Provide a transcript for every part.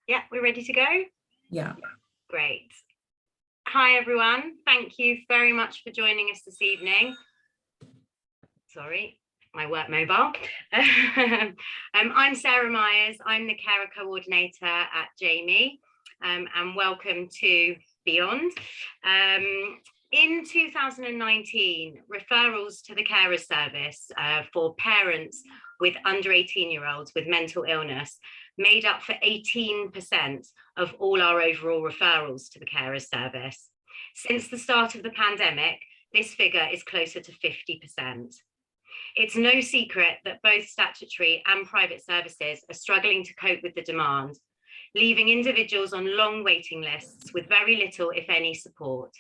Yeah, we're ready to go? Yeah. Great. Hi, everyone. Thank you very much for joining us this evening. Sorry, my work mobile. I'm Sarah Myers. I'm the carer coordinator at Jami, and welcome to Beyond. In 2019, referrals to the carer service for parents with under 18-year-olds with mental illness made up for 18% of all our overall referrals to the carer service. Since the start of the pandemic, this figure is closer to 50%. It's no secret that both statutory and private services are struggling to cope with the demand, leaving individuals on long waiting lists with very little, if any, support.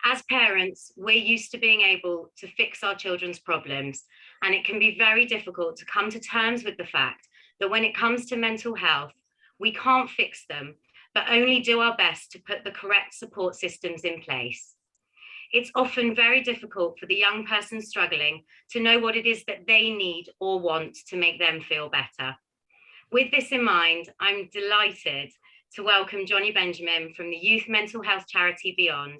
As parents, we're used to being able to fix our children's problems, and it can be very difficult to come to terms with the fact that when it comes to mental health, we can't fix them, but only do our best to put the correct support systems in place. It's often very difficult for the young person struggling to know what it is that they need or want to make them feel better. With this in mind, I'm delighted to welcome Johnny Benjamin from the youth mental health charity Beyond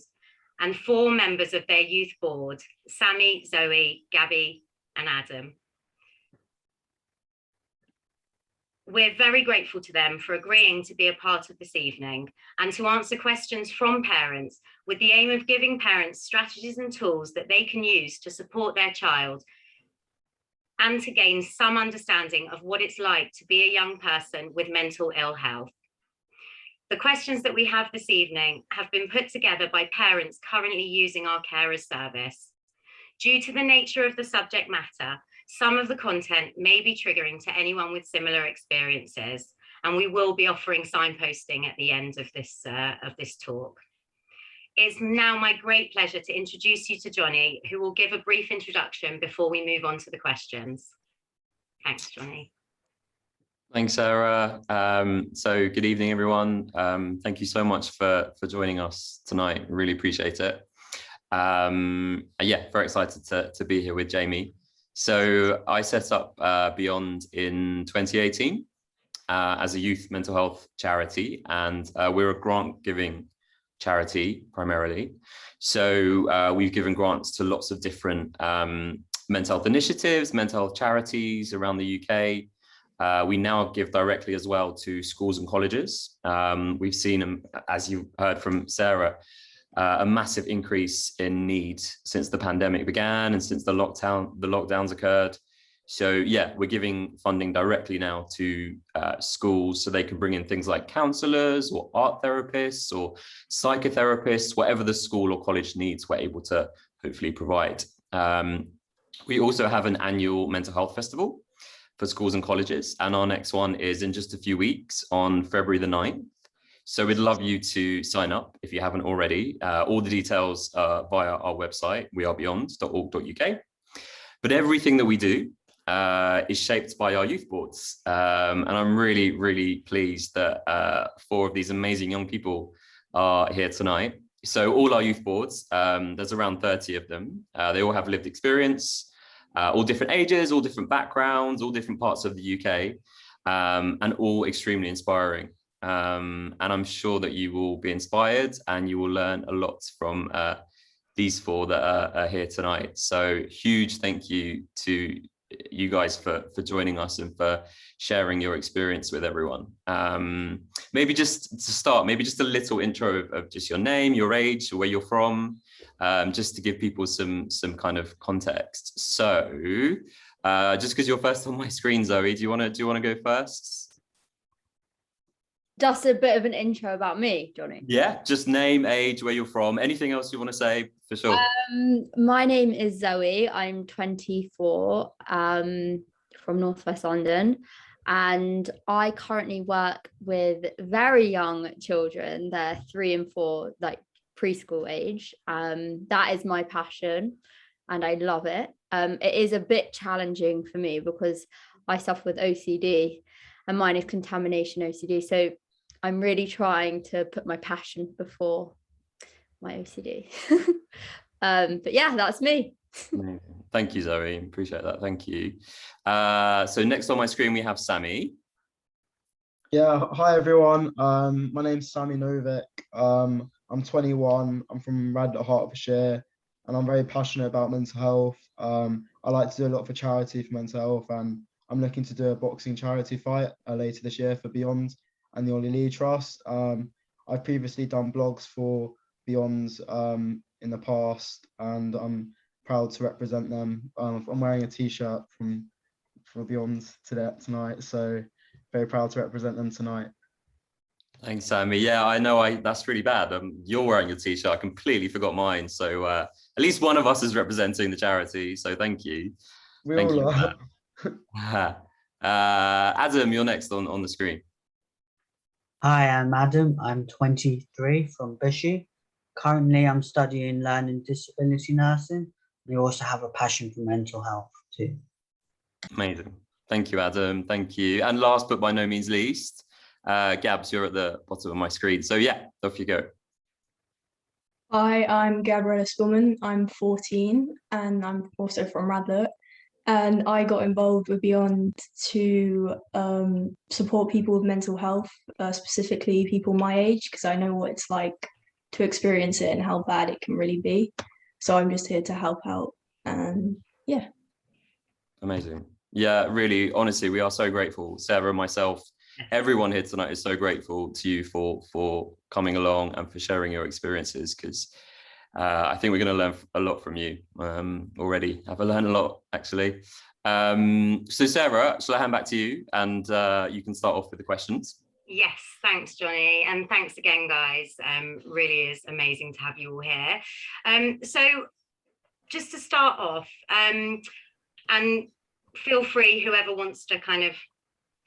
and 4 members of their youth board, Sami, Zoe, Gabby, and Adam. We're very grateful to them for agreeing to be a part of this evening and to answer questions from parents with the aim of giving parents strategies and tools that they can use to support their child and to gain some understanding of what it's like to be a young person with mental ill health. The questions that we have this evening have been put together by parents currently using our carers service. Due to the nature of the subject matter, some of the content may be triggering to anyone with similar experiences, and we will be offering signposting at the end of this talk. It's now my great pleasure to introduce you to Johnny, who will give a brief introduction before we move on to the questions. Thanks, Johnny. Thanks, Sarah. So good evening, everyone. Thank you so much for joining us tonight. Really appreciate it. Yeah, very excited to be here with Jami. So I set up Beyond in 2018 as a youth mental health charity, and we're a grant-giving charity primarily. So we've given grants to lots of different mental health initiatives, mental health charities around the UK. We now give directly as well to schools and colleges. We've seen, as you heard from Sarah, a massive increase in need since the pandemic began and since the lockdowns occurred. So yeah, we're giving funding directly now to schools so they can bring in things like counsellors or art therapists or psychotherapists, whatever the school or college needs, we're able to hopefully provide. We also have an annual mental health festival for schools and colleges, and our next one is in just a few weeks on February the 9th. So we'd love you to sign up if you haven't already. All the details via our website, wearebeyond.org.uk. But everything that we do is shaped by our youth boards. And I'm really, really pleased that 4 of these amazing young people are here tonight. So all our youth boards, there's around 30 of them. They all have lived experience, all different ages, all different backgrounds, all different parts of the UK, and all extremely inspiring. And I'm sure that you will be inspired and you will learn a lot from these 4 that are here tonight. So huge thank you to you guys for joining us and for sharing your experience with everyone. Maybe just to start, maybe just a little intro of just your name, your age, where you're from, just to give people some kind of context. So just because you're first on my screen, Zoe, do you want to go first? Just a bit of an intro about me, Johnny. Yeah, just name, age, where you're from, anything else you want to say, for sure. My name is Zoe. I'm 24, from Northwest London, and I currently work with very young children. They're 3 and 4, like preschool age. That is my passion, and I love it. It is a bit challenging for me because I suffer with OCD, and mine is contamination OCD. So I'm really trying to put my passion before my OCD. But yeah, that's me. Thank you, Zoe. Appreciate that. Thank you. So next on my screen, we have Sami. Yeah, hi everyone. My name's Sami Novick. I'm 21. I'm from Radlett, Hertfordshire, and I'm very passionate about mental health. I like to do a lot for charity for mental health, and I'm looking to do a boxing charity fight later this year for Beyond and the Ollie Lee Trust. I've previously done blogs for Beyond in the past, and I'm proud to represent them. I'm wearing a T-shirt for Beyond tonight, so very proud to represent them tonight. Thanks, Sammy. Yeah, I know. That's really bad. You're wearing a T-shirt. I completely forgot mine. So at least one of us is representing the charity. So thank you. We Thank all you are. for that. Adam, you're next on the screen. Hi, I'm Adam. I'm 23 from Bushy. Currently, I'm studying learning disability nursing. We also have a passion for mental health too. Amazing. Thank you, Adam. Thank you. And last but by no means least, Gabs, you're at the bottom of my screen. So yeah, off you go. Hi, I'm Gabriella Spillman. I'm 14 and I'm also from Radlett. And I got involved with Beyond to support people with mental health, specifically people my age, because I know what it's like to experience it and how bad it can really be. So I'm just here to help out. And yeah. Amazing. Yeah, really, honestly, we are so grateful. Sarah, myself, everyone here tonight is so grateful to you for coming along and for sharing your experiences, because I think we're going to learn a lot from you already. I've learned a lot, actually. So Sarah, shall I hand back to you and you can start off with the questions? Yes, thanks, Johnny. And thanks again, guys. Really is amazing to have you all here. So just to start off, and feel free, whoever wants to kind of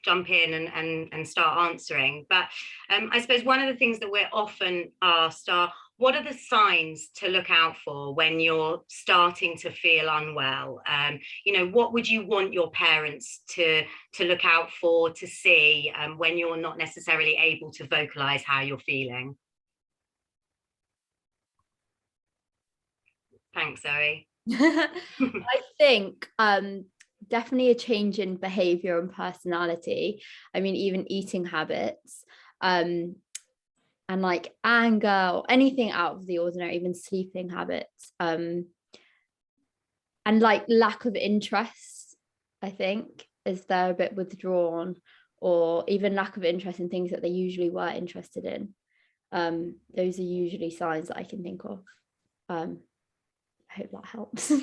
jump in and start answering. But I suppose one of the things that we're often asked are, what are the signs to look out for when you're starting to feel unwell? What would you want your parents to look out for, to see when you're not necessarily able to vocalize how you're feeling? Thanks, Zoe. I think definitely a change in behavior and personality. I mean, even eating habits, and like anger or anything out of the ordinary, even sleeping habits, and like lack of interest. I think, is they're a bit withdrawn, or even lack of interest in things that they usually were interested in. Those are usually signs that I can think of. I hope that helps.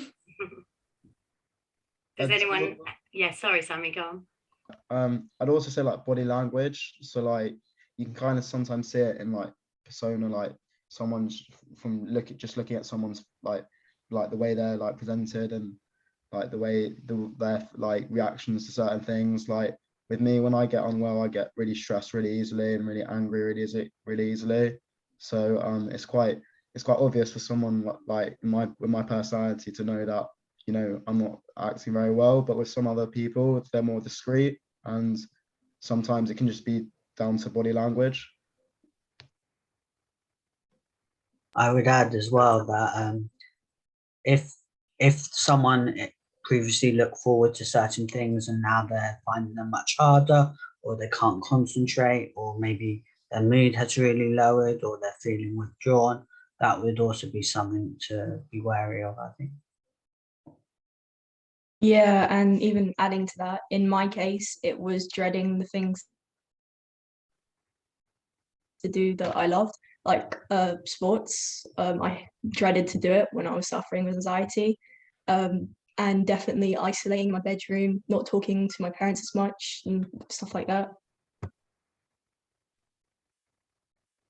Does anyone? Yeah, sorry, Sammy, go on. I'd also say like body language. So like you can kind of sometimes see it in like persona, like someone's from looking at someone's like the way they're like presented and like the way their like reactions to certain things. Like with me, when I get unwell, I get really stressed really easily and really angry really easily. So it's quite obvious for someone like with my personality to know that, I'm not acting very well, but with some other people, they're more discreet, and sometimes it can just be down to body language. I would add as well that if someone previously looked forward to certain things and now they're finding them much harder, or they can't concentrate, or maybe their mood has really lowered, or they're feeling withdrawn, that would also be something to be wary of, I think. Yeah, and even adding to that, in my case, it was dreading the things to do that I loved, like sports. I dreaded to do it when I was suffering with anxiety, and definitely isolating my bedroom, not talking to my parents as much and stuff like that.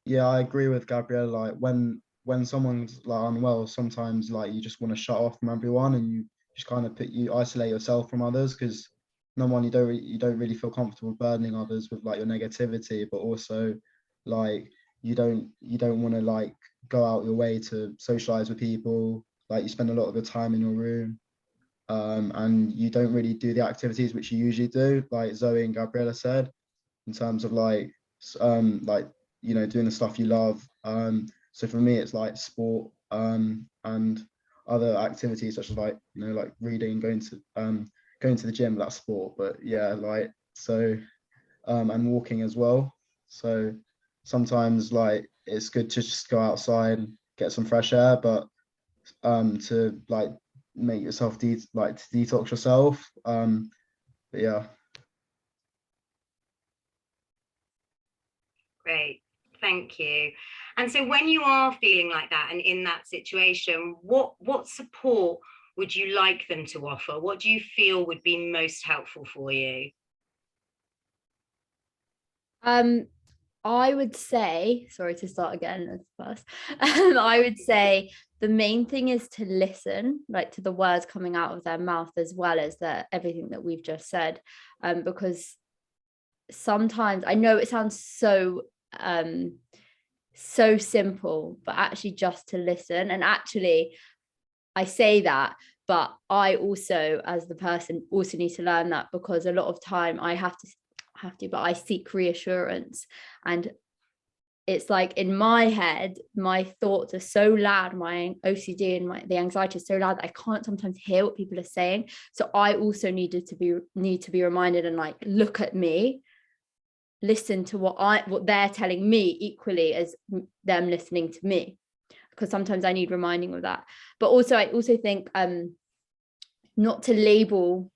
Yeah, I agree with Gabrielle. Like when someone's like unwell, sometimes like you just want to shut off from everyone and you just kind of isolate yourself from others, because number one, you don't really feel comfortable burdening others with like your negativity, but also like you don't want to like go out your way to socialize with people. Like you spend a lot of your time in your room, and you don't really do the activities which you usually do, like Zoe and Gabriella said, in terms of like doing the stuff you love. So for me, it's like sport, and other activities such as like like reading, going to the gym. That's sport, but yeah, like so and walking as well. So sometimes like it's good to just go outside and get some fresh air, but to like make yourself to detox yourself. But yeah. Great, thank you. And so when you are feeling like that and in that situation, what support would you like them to offer? What do you feel would be most helpful for you? I would say, sorry to start again as first. I would say the main thing is to listen, like to the words coming out of their mouth, as well as everything that we've just said, because sometimes I know it sounds so simple, but actually just to listen. And actually I say that, but I also, as the person, also need to learn that, because a lot of time I have to, but I seek reassurance. And it's like in my head, my thoughts are so loud, my OCD and the anxiety is so loud that I can't sometimes hear what people are saying. So I also need to be reminded and like, look at me, listen to what they're telling me equally as them listening to me, because sometimes I need reminding of that. But also I also think not to label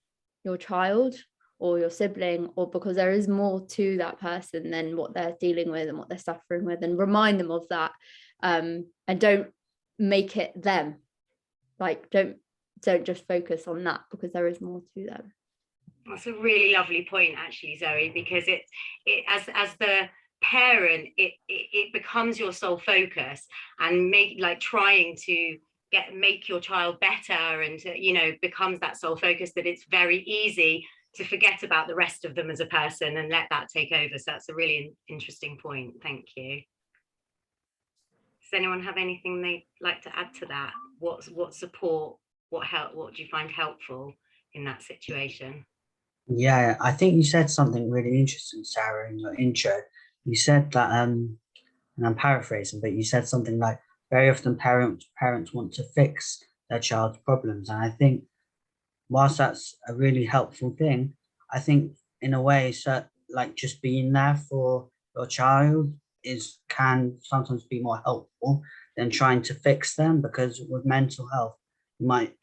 your child or your sibling, or because there is more to that person than what they're dealing with and what they're suffering with, and remind them of that, and don't make it them. Like don't just focus on that, because there is more to them. That's a really lovely point, actually, Zoe, because it as the parent, it becomes your sole focus, and trying to make your child better, and becomes that sole focus, that it's very easy to forget about the rest of them as a person and let that take over. So that's a really interesting point. Thank you. Does anyone have anything they'd like to add to that? What support, what help, what do you find helpful in that situation? Yeah, I think you said something really interesting, Sarah, in your intro. You said that, and I'm paraphrasing, but you said something like, very often parents want to fix their child's problems. And I think whilst that's a really helpful thing, I think in a way, so like just being there for your child can sometimes be more helpful than trying to fix them, because with mental health, you might,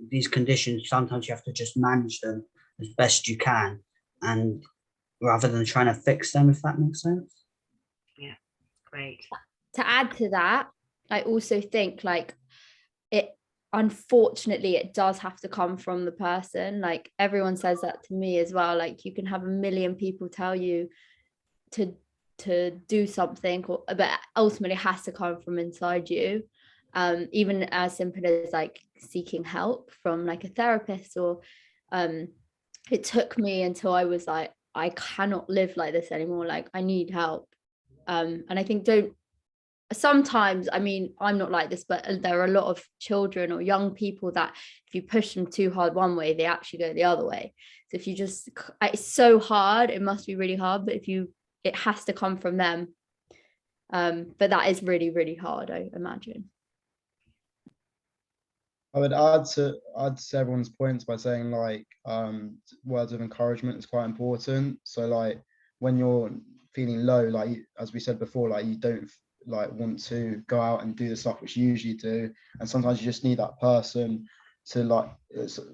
these conditions, sometimes you have to just manage them as best you can, and rather than trying to fix them, if that makes sense. Yeah, great. To add to that, I also think unfortunately it does have to come from the person. Like everyone says that to me as well. Like you can have a million people tell you to do something, but ultimately it has to come from inside you. Even as simple as like seeking help from like a therapist, or it took me until I was like, I cannot live like this anymore. Like I need help. And I think sometimes, I mean, I'm not like this, but there are a lot of children or young people that if you push them too hard one way, they actually go the other way. So if you just, it's so hard, it must be really hard, but it has to come from them. But that is really, really hard, I imagine. I would add to everyone's points by saying words of encouragement is quite important. So like when you're feeling low, like as we said before, like you don't want to go out and do the stuff which you usually do, and sometimes you just need that person to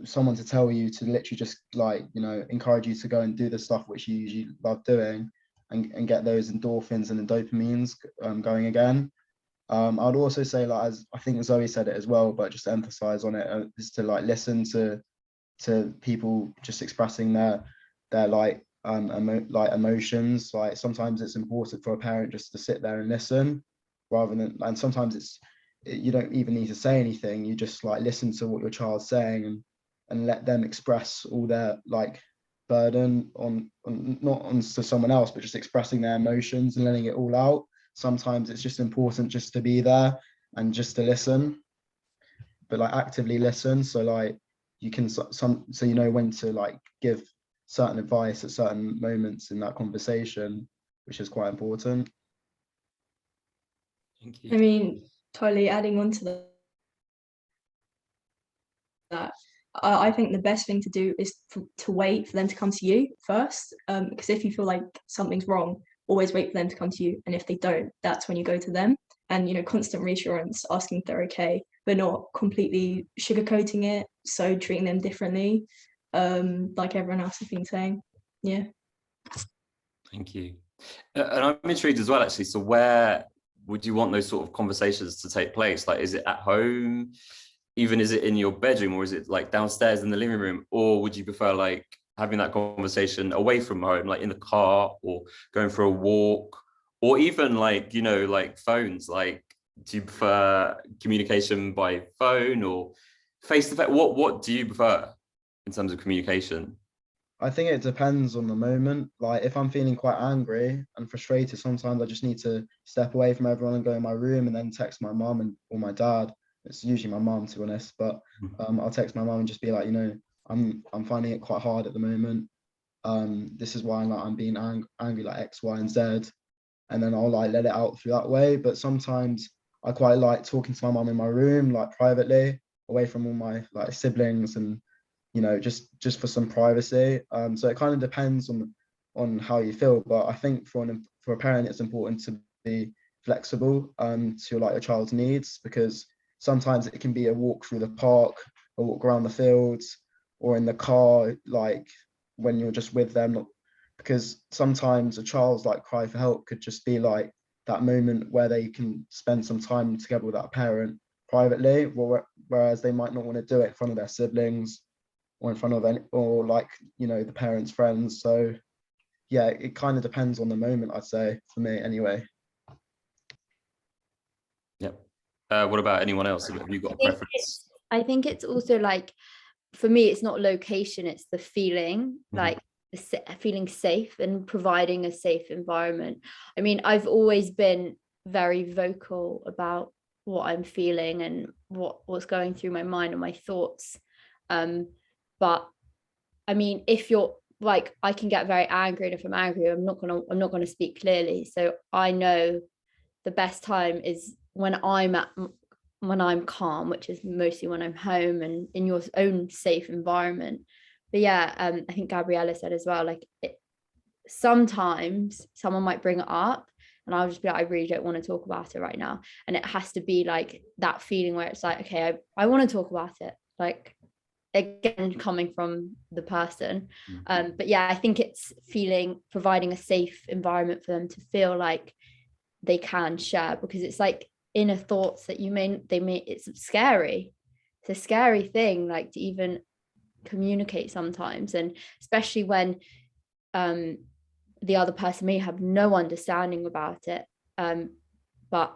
someone to tell you to literally just encourage you to go and do the stuff which you usually love doing, and get those endorphins and the dopamines going again. I'd also say, as I think Zoe said it as well, but just to emphasize on it, is to listen to people just expressing their emotions. Like sometimes it's important for a parent just to sit there and listen, rather than, and sometimes you don't even need to say anything. You just listen to what your child's saying, and let them express all their burden not onto someone else, but just expressing their emotions and letting it all out. Sometimes it's just important just to be there and just to listen, but actively listen. So you can so you know when to give certain advice at certain moments in that conversation, which is quite important. Thank you. I mean, totally adding on to that, I think the best thing to do is to wait for them to come to you first, because if you feel like something's wrong, always wait for them to come to you, and if they don't, that's when you go to them. And constant reassurance, asking if they're okay, but not completely sugarcoating it, so treating them differently, like everyone else has been saying. Yeah. Thank you. And I'm intrigued as well, actually. So where would you want those sort of conversations to take place? Like, is it at home? Even is it in your bedroom, or is it like downstairs in the living room? Or would you prefer like having that conversation away from home, like in the car or going for a walk, or even like, like phones? Like, do you prefer communication by phone or face to face? What do you prefer in terms of communication? I think it depends on the moment. Like if I'm feeling quite angry and frustrated, sometimes I just need to step away from everyone and go in my room and then text my mum or my dad. It's usually my mum, to be honest, but I'll text my mum and just be like, I'm finding it quite hard at the moment. This is why I'm being angry, like X, Y, and Z, and then I'll like let it out through that way. But sometimes I quite like talking to my mum in my room, like privately, away from all my like siblings, and just for some privacy. So it kind of depends on how you feel, but I think for a parent, it's important to be flexible to like a child's needs, because sometimes it can be a walk through the park, a walk around the fields, or in the car, like when you're just with them. Because sometimes a child's like cry for help could just be like that moment where they can spend some time together with that parent privately, whereas they might not want to do it in front of their siblings or in front of the parents' friends. So yeah, it kind of depends on the moment, I'd say, for me anyway. Yep. What about anyone else? Have you got a preference? I think it's also like, for me, it's not location, it's the feeling, like feeling safe and providing a safe environment. I mean, I've always been very vocal about what I'm feeling and what's going through my mind and my thoughts. But I mean, if you're like, I can get very angry, and if I'm angry, I'm not gonna speak clearly. So I know the best time is when I'm calm, which is mostly when I'm home and in your own safe environment. But yeah, I think Gabriella said as well, like sometimes someone might bring it up and I'll just be like, I really don't want to talk about it right now. And it has to be like that feeling where it's like, okay, I want to talk about it. Like, again, coming from the person. But yeah, I think it's providing a safe environment for them to feel like they can share, because it's like inner thoughts that it's scary. It's a scary thing, like to even communicate sometimes, and especially when the other person may have no understanding about it. But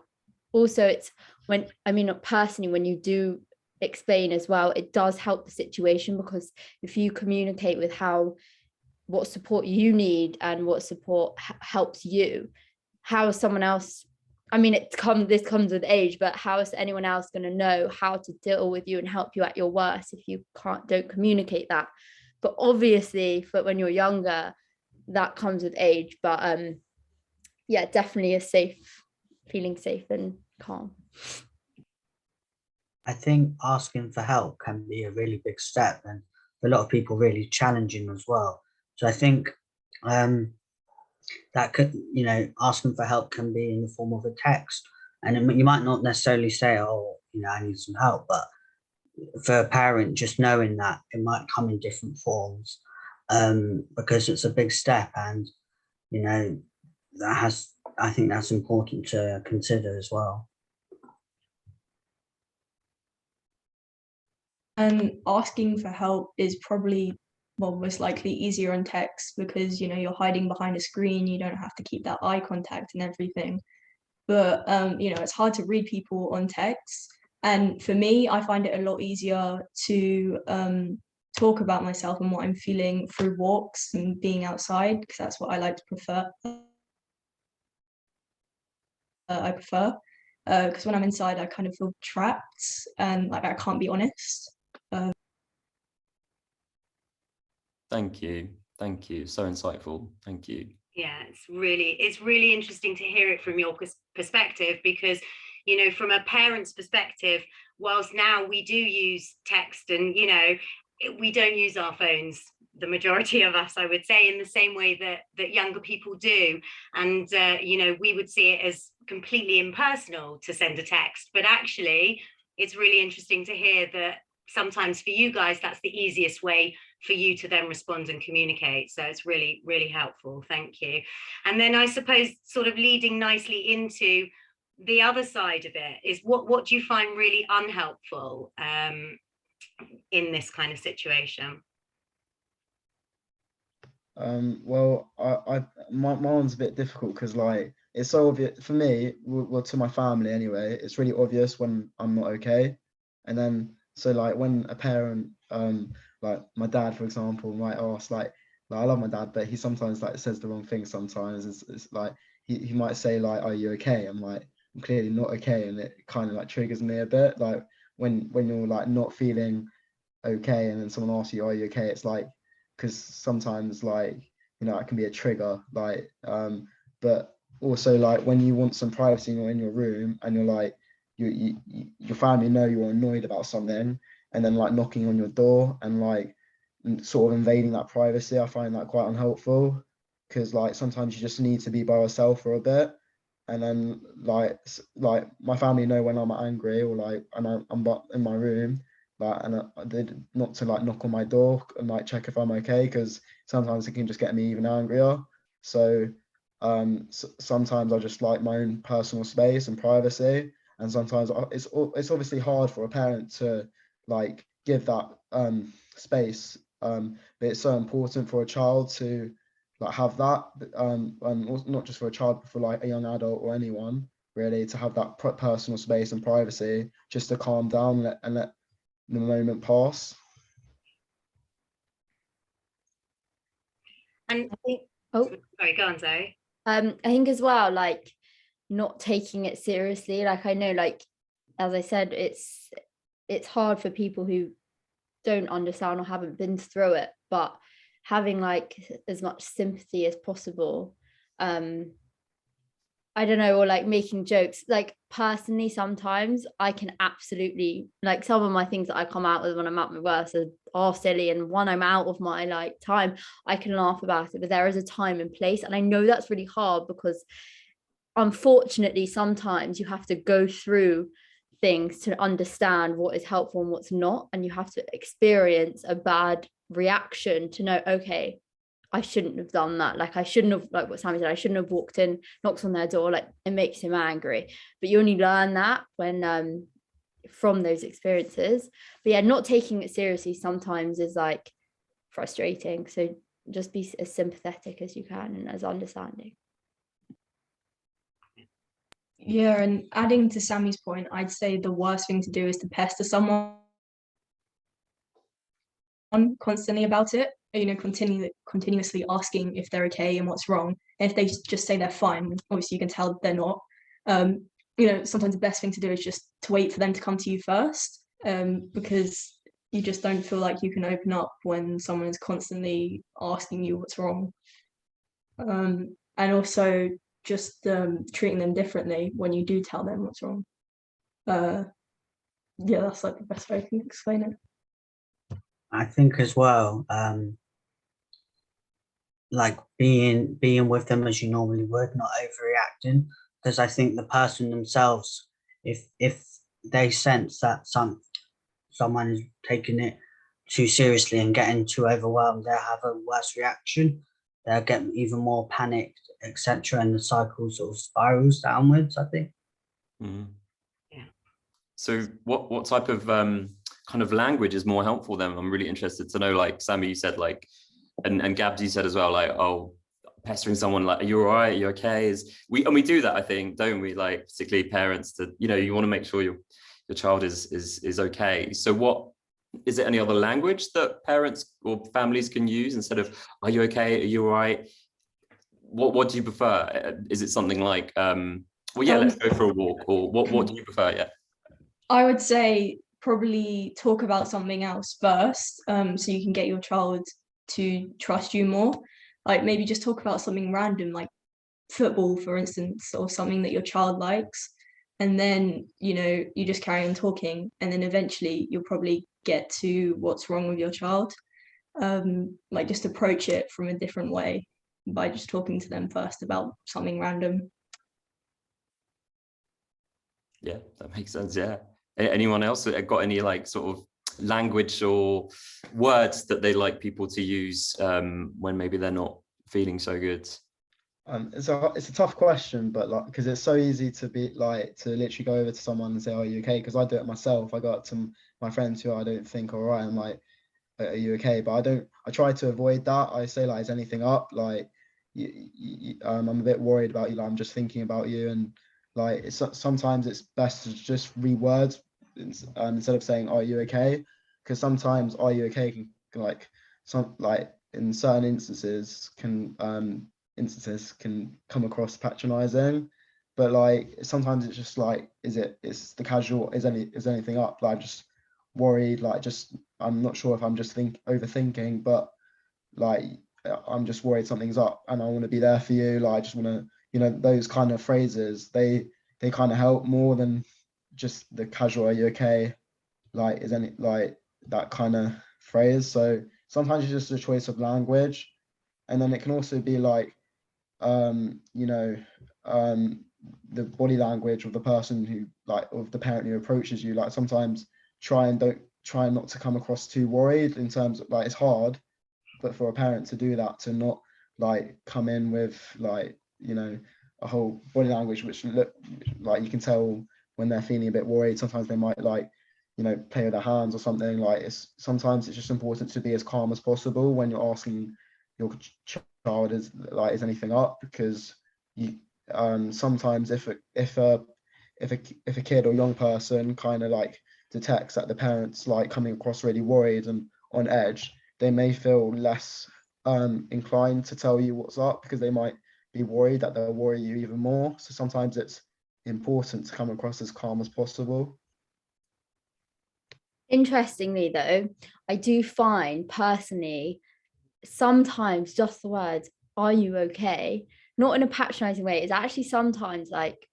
also it's personally, when you do explain as well, it does help the situation, because if you communicate with what support you need and what support helps you, how is someone else, this comes with age, but how is anyone else going to know how to deal with you and help you at your worst if you don't communicate that? But obviously for when you're younger, that comes with age. But yeah, definitely feeling safe and calm. I think asking for help can be a really big step, and for a lot of people really challenging as well. So I think that could, asking for help can be in the form of a text, and you might not necessarily say, oh, I need some help, but for a parent, just knowing that it might come in different forms, because it's a big step, and I think that's important to consider as well. And asking for help is probably most likely easier on text, because you're hiding behind a screen, you don't have to keep that eye contact and everything. But it's hard to read people on text, and for me, I find it a lot easier to talk about myself and what I'm feeling through walks and being outside, because that's what I like to prefer. Because when I'm inside, I kind of feel trapped and like I can't be honest. Thank you. So insightful. Thank you. Yeah, it's really interesting to hear it from your perspective, because from a parent's perspective, whilst now we do use text and we don't use our phones, the majority of us, I would say, in the same way that younger people do. And, you know, we would see it as completely impersonal to send a text, but actually it's really interesting to hear that sometimes for you guys, that's the easiest way for you to then respond and communicate. So it's really, really helpful. Thank you. And then I suppose sort of leading nicely into the other side of it is what do you find really unhelpful in this kind of situation? Well, my one's a bit difficult because like it's so obvious for me, well, to my family anyway, it's really obvious when I'm not okay. And then so like when a parent, like my dad, for example, might ask like I love my dad, but he sometimes like says the wrong thing sometimes. It's like he might say like, "Are you okay?" I'm like, I'm clearly not okay, and it kind of like triggers me a bit. Like when you're like not feeling okay, and then someone asks you, "Are you okay?" It's like, because sometimes like, you know, it can be a trigger, like but also like when you want some privacy and you're in your room and you're like your family know you're annoyed about something, and then like knocking on your door and like sort of invading that privacy, I find that quite unhelpful, because like sometimes you just need to be by yourself for a bit. And then like my family know when I'm angry or like and I'm in my room, like, and they not to like knock on my door and like check if I'm okay, because sometimes it can just get me even angrier. So sometimes I just like my own personal space and privacy, and sometimes it's obviously hard for a parent to like give that space, but it's so important for a child to like have that, and not just for a child but for like a young adult or anyone really, to have that personal space and privacy, just to calm down and let the moment pass. And I think, oh, sorry, go on, Zoe. I think as well, like not taking it seriously. Like I know, like as I said, it's hard for people who don't understand or haven't been through it, but having like as much sympathy as possible. I don't know, or like making jokes. Like personally, sometimes I can absolutely, like some of my things that I come out with when I'm at my worst are silly, and when I'm out of my like time, I can laugh about it, but there is a time and place. And I know that's really hard because unfortunately sometimes you have to go through things to understand what is helpful and what's not, and you have to experience a bad reaction to know, okay, I shouldn't have done that. Like I shouldn't have, like what Sami said, I shouldn't have walked in, knocked on their door. Like it makes him angry, but you only learn that when from those experiences. But yeah, not taking it seriously sometimes is like frustrating, so just be as sympathetic as you can and as understanding. Yeah, and adding to Sami's point, I'd say the worst thing to do is to pester someone constantly about it, you know, continuously asking if they're okay and what's wrong. And if they just say they're fine, obviously you can tell they're not. You know, sometimes the best thing to do is just to wait for them to come to you first, because you just don't feel like you can open up when someone is constantly asking you what's wrong. And also just treating them differently when you do tell them what's wrong. Yeah, that's like the best way I can explain it. I think as well, like being with them as you normally would, not overreacting, because I think the person themselves, if they sense that someone is taking it too seriously and getting too overwhelmed, they'll have a worse reaction. They'll get even more panicked, etc., and the cycle sort of spirals downwards, I think. Mm-hmm. Yeah. So what type of kind of language is more helpful then? I'm really interested to know. Like Sami, you said like, and Gabs, you said as well, like, oh, pestering someone like, are you all right? Are you okay? We do that, I think, don't we? Like particularly parents, to, you know, you want to make sure your child is okay. So what is it? Any other language that parents or families can use instead of "Are you okay? Are you all right?" What do you prefer? Is it something like well, yeah, let's go for a walk, or what do you prefer? Yeah, I would say probably talk about something else first, so you can get your child to trust you more. Like maybe just talk about something random, like football, for instance, or something that your child likes. and then you just carry on talking, and then eventually you'll probably get to what's wrong with your child. Like just approach it from a different way by just talking to them first about something random. Yeah, that makes sense. Yeah. Anyone else got any like sort of language or words that they like people to use when maybe they're not feeling so good? It's a tough question, but like, because it's so easy to be like to literally go over to someone and say, "Are you okay?" Because I do it myself. I go up to my friends who I don't think are all right. I'm like, "Are you okay?" But I try to avoid that. I say like, "Is anything up?" Like, I'm a bit worried about you. Like, I'm just thinking about you, and like sometimes it's best to just reword instead of saying, "Are you okay?" Because sometimes "Are you okay?" can like in certain instances can come across patronizing, but like sometimes it's just like, it's the casual, is anything up? Like, I'm just worried, like I'm not sure if I'm just overthinking, but like I'm just worried something's up and I want to be there for you. Like I just want to, those kind of phrases, they kind of help more than just the casual "Are you okay?" Like is any like that kind of phrase. So sometimes it's just a choice of language, and then it can also be like the body language of the person who of the parent who approaches you. Like sometimes try not to come across too worried, in terms of like, it's hard, but for a parent to do that, to not like come in with a whole body language which look like you can tell when they're feeling a bit worried. Sometimes they might play with their hands or something. Like sometimes it's just important to be as calm as possible when you're asking your child is anything up, because you sometimes if a kid or young person kind of like detects that the parents like coming across really worried and on edge, they may feel less inclined to tell you what's up, because they might be worried that they'll worry you even more. So sometimes it's important to come across as calm as possible. Interestingly though, I do find personally sometimes just the words "Are you okay?" not in a patronizing way, is actually sometimes like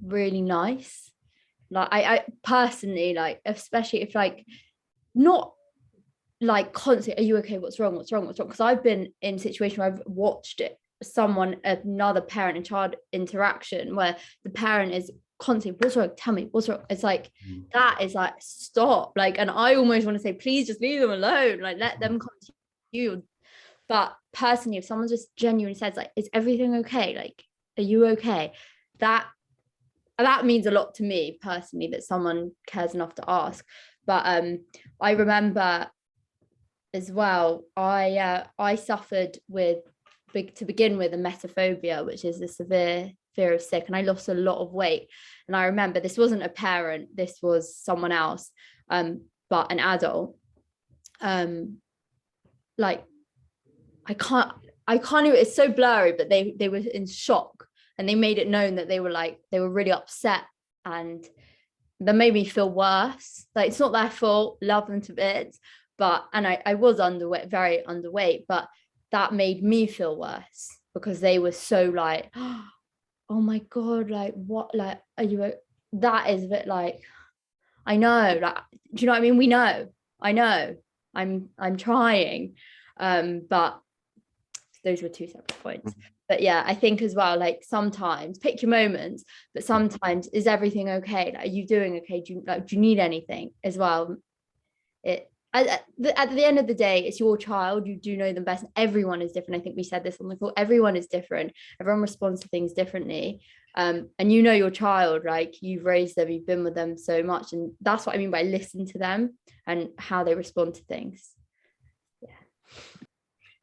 really nice. Like I personally, like, especially if like not like constantly "Are you okay? What's wrong? What's wrong? What's wrong?" Because I've been in a situation where I've watched another parent and child interaction where the parent is constantly "What's wrong? Tell me what's wrong." It's like, that is like, stop. Like, and I almost want to say, please just leave them alone. Like, let them come to you. But personally, if someone just genuinely says like, "Is everything okay? Like, are you okay?" That means a lot to me personally, that someone cares enough to ask. But I remember as well, I suffered with, to begin with, emetophobia, which is a severe fear of sick, and I lost a lot of weight. And I remember this wasn't a parent, this was someone else, but an adult. Like I can't even, it's so blurry, but they were in shock, and they made it known that they were really upset, and that made me feel worse. Like, it's not their fault, love them to bits, but, and I was underweight, very underweight, but that made me feel worse, because they were so like, "Oh my God, like what, like, are you," that is a bit like, I know, like, do you know what I mean? We know, I know, I'm trying, but those were two separate points. But yeah, I think as well, like, sometimes pick your moments, but sometimes, is everything okay? Like, are you doing okay? Do you need anything as well? At the end of the day, it's your child, you do know them best. Everyone is different. I think we said this on the call, everyone is different, everyone responds to things differently, and your child, like, you've raised them, you've been with them so much, and that's what I mean by listen to them and how they respond to things.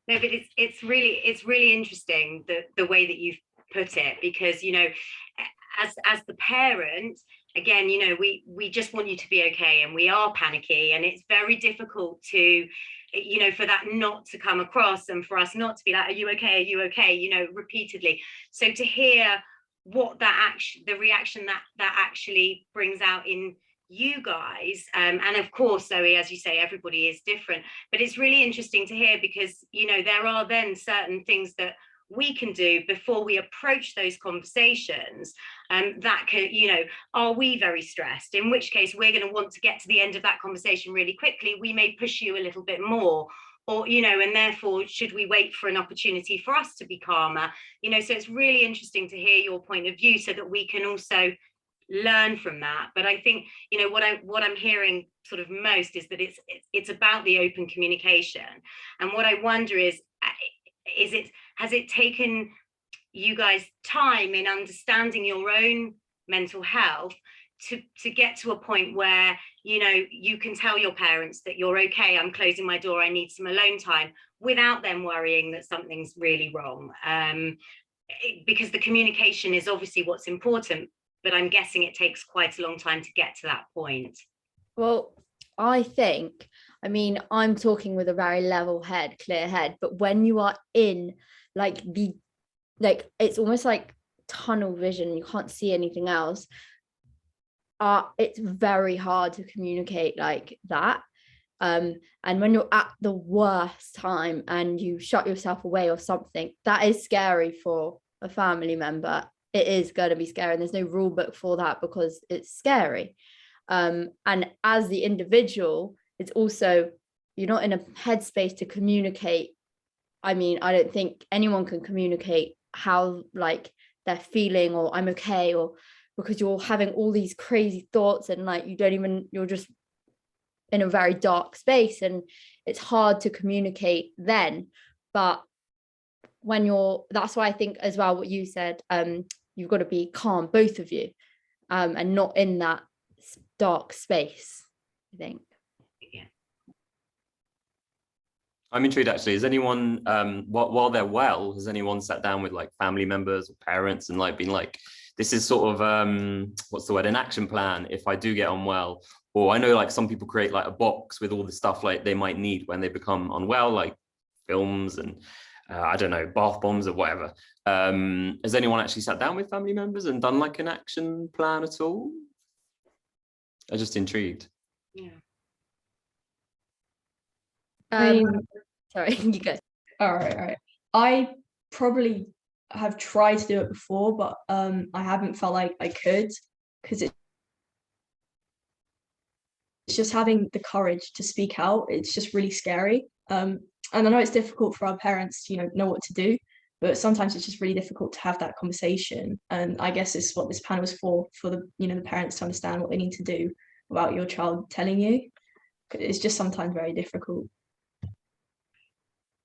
No, but it's really interesting the way that you've put it, because as the parent, again, we just want you to be okay, and we are panicky, and it's very difficult to, for that not to come across, and for us not to be like, "Are you okay? Are you okay?" Repeatedly. So to hear what the reaction that actually brings out in you guys, and of course, Zoe, as you say, everybody is different, but it's really interesting to hear, because there are then certain things that we can do before we approach those conversations, that can, are we very stressed? In which case we're going to want to get to the end of that conversation really quickly. We may push you a little bit more, or, and therefore should we wait for an opportunity for us to be calmer? So it's really interesting to hear your point of view so that we can also learn from that. But I think, what I'm hearing sort of most is that it's about the open communication. And what I wonder is has it taken you guys time in understanding your own mental health to get to a point where you can tell your parents that you're okay, I'm closing my door, I need some alone time, without them worrying that something's really wrong? Because the communication is obviously what's important, but I'm guessing it takes quite a long time to get to that point. Well, I think, I'm talking with a very level head, clear head, but when you are in it's almost like tunnel vision, you can't see anything else. It's very hard to communicate like that. And when you're at the worst time and you shut yourself away or something, that is scary for a family member. It is going to be scary, and there's no rule book for that because it's scary. And as the individual, it's also, you're not in a headspace to communicate. I don't think anyone can communicate how they're feeling, or I'm okay, or because you're having all these crazy thoughts and you're just in a very dark space, and it's hard to communicate then. But that's why I think as well what you said, you've got to be calm, both of you, and not in that dark space, I think. I'm intrigued actually. Has anyone, while they're well, has anyone sat down with family members or parents and been this is sort of, what's the word, an action plan if I do get unwell? Or I know some people create a box with all the stuff they might need when they become unwell, like films and I don't know, bath bombs or whatever. Has anyone actually sat down with family members and done an action plan at all? I'm just intrigued. Yeah. Sorry, you go. All right. I probably have tried to do it before, but I haven't felt like I could, because it's just having the courage to speak out. It's just really scary. And I know it's difficult for our parents to know what to do, but sometimes it's just really difficult to have that conversation. And I guess it's what this panel is for the the parents to understand what they need to do without your child telling you. It's just sometimes very difficult.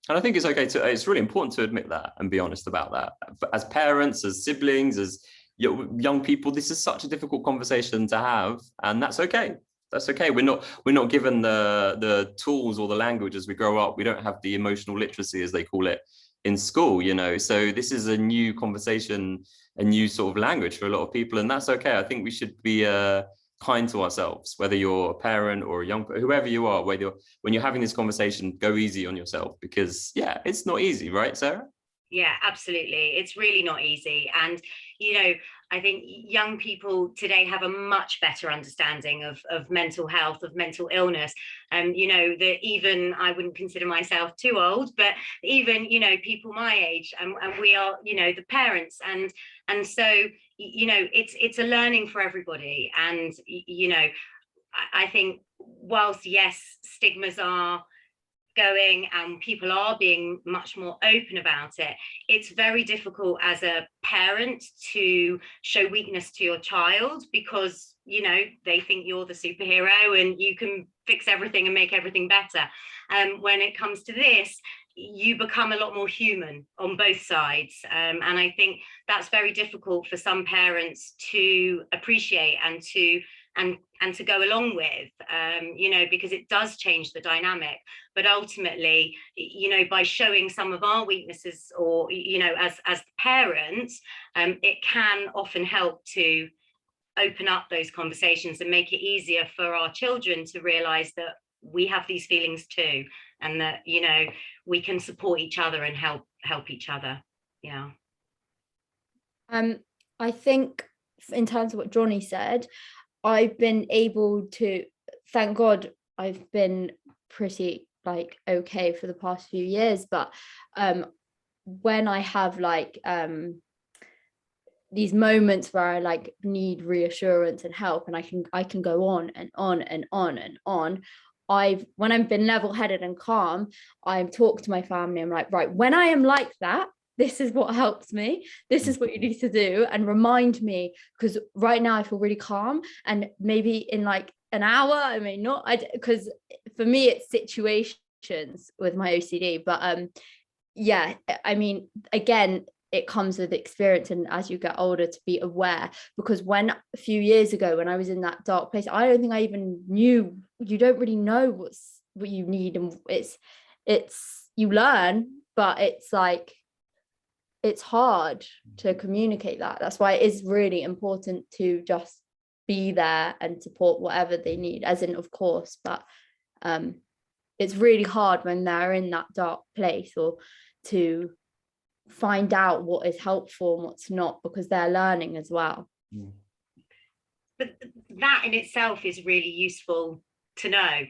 And I think it's really important to admit that and be honest about that. As parents, as siblings, as young people, this is such a difficult conversation to have, and that's okay. That's okay. We're not given the tools or the language as we grow up. We don't have the emotional literacy, as they call it, in school, So this is a new conversation, a new sort of language for a lot of people, and that's okay. I think we should be kind to ourselves, whether you're a parent or a young, whoever you are, when you're having this conversation, go easy on yourself, because it's not easy, right, Sarah? Yeah, absolutely. It's really not easy. And, I think young people today have a much better understanding of mental health, of mental illness. That even, I wouldn't consider myself too old, but even, people my age, and we are, the parents. And so, it's a learning for everybody. And, I think whilst, yes, stigmas are going and people are being much more open about it, it's very difficult as a parent to show weakness to your child, because they think you're the superhero and you can fix everything and make everything better. When it comes to this, you become a lot more human on both sides, and I think that's very difficult for some parents to appreciate and to go along with, because it does change the dynamic. But ultimately, by showing some of our weaknesses, or as parents, it can often help to open up those conversations and make it easier for our children to realize that we have these feelings too, and that we can support each other and help each other. Yeah. I think in terms of what Johnny said, I've been able to, thank God, I've been pretty okay for the past few years, but when I have like these moments where I like need reassurance and help, and I can go on and on and on and on. When I've been level-headed and calm, I've talked to my family. I'm like, right, when I am like that, this is what helps me. This is what you need to do, and remind me, because right now I feel really calm, and maybe in like an hour I may not, because for me it's situations with my OCD. But yeah, I mean, again, it comes with experience, and as you get older, to be aware, because when a few years ago when I was in that dark place, I don't think I even knew. You don't really know what you need, and it's you learn, but it's like it's hard to communicate that. That's why it is really important to just be there and support whatever they need, as in, of course, but it's really hard when they're in that dark place, or to find out what is helpful and what's not, because they're learning as well. But that in itself is really useful to know,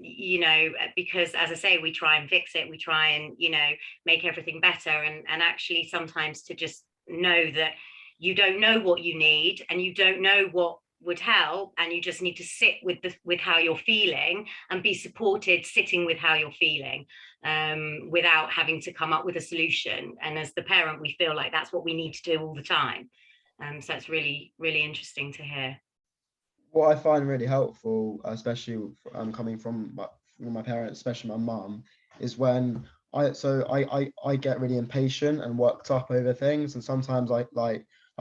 you know, because as I say, we try and fix it, we try and, you know, make everything better, and actually sometimes to just know that you don't know what you need, and you don't know what would help, and you just need to sit with how you're feeling, and be supported sitting with how you're feeling, without having to come up with a solution. And as the parent, we feel like that's what we need to do all the time. So it's really, really interesting to hear. What I find really helpful, especially coming from my parents, especially my mum, is when I get really impatient and worked up over things, and sometimes like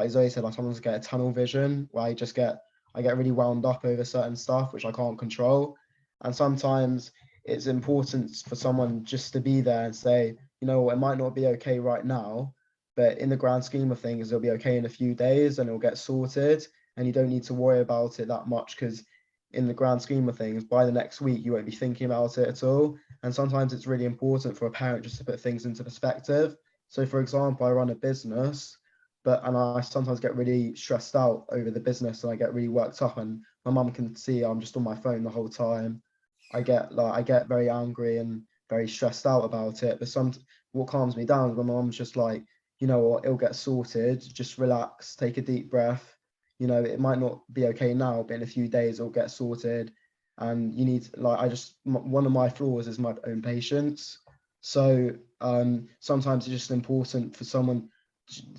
Zoe said, I sometimes get a tunnel vision where I get really wound up over certain stuff which I can't control. And sometimes it's important for someone just to be there and say, you know, it might not be okay right now, but in the grand scheme of things, it'll be okay in a few days and it'll get sorted, and you don't need to worry about it that much, because in the grand scheme of things, by the next week, you won't be thinking about it at all. And sometimes it's really important for a parent just to put things into perspective. So for example, I run a business, and I sometimes get really stressed out over the business, and I get really worked up, and my mum can see I'm just on my phone the whole time. I get very angry and very stressed out about it. But what calms me down is when my mum's just like, you know what, it'll get sorted, just relax, take a deep breath. You know, it might not be okay now, but in a few days it'll get sorted. And you need, like, one of my flaws is my own patience. So sometimes it's just important for someone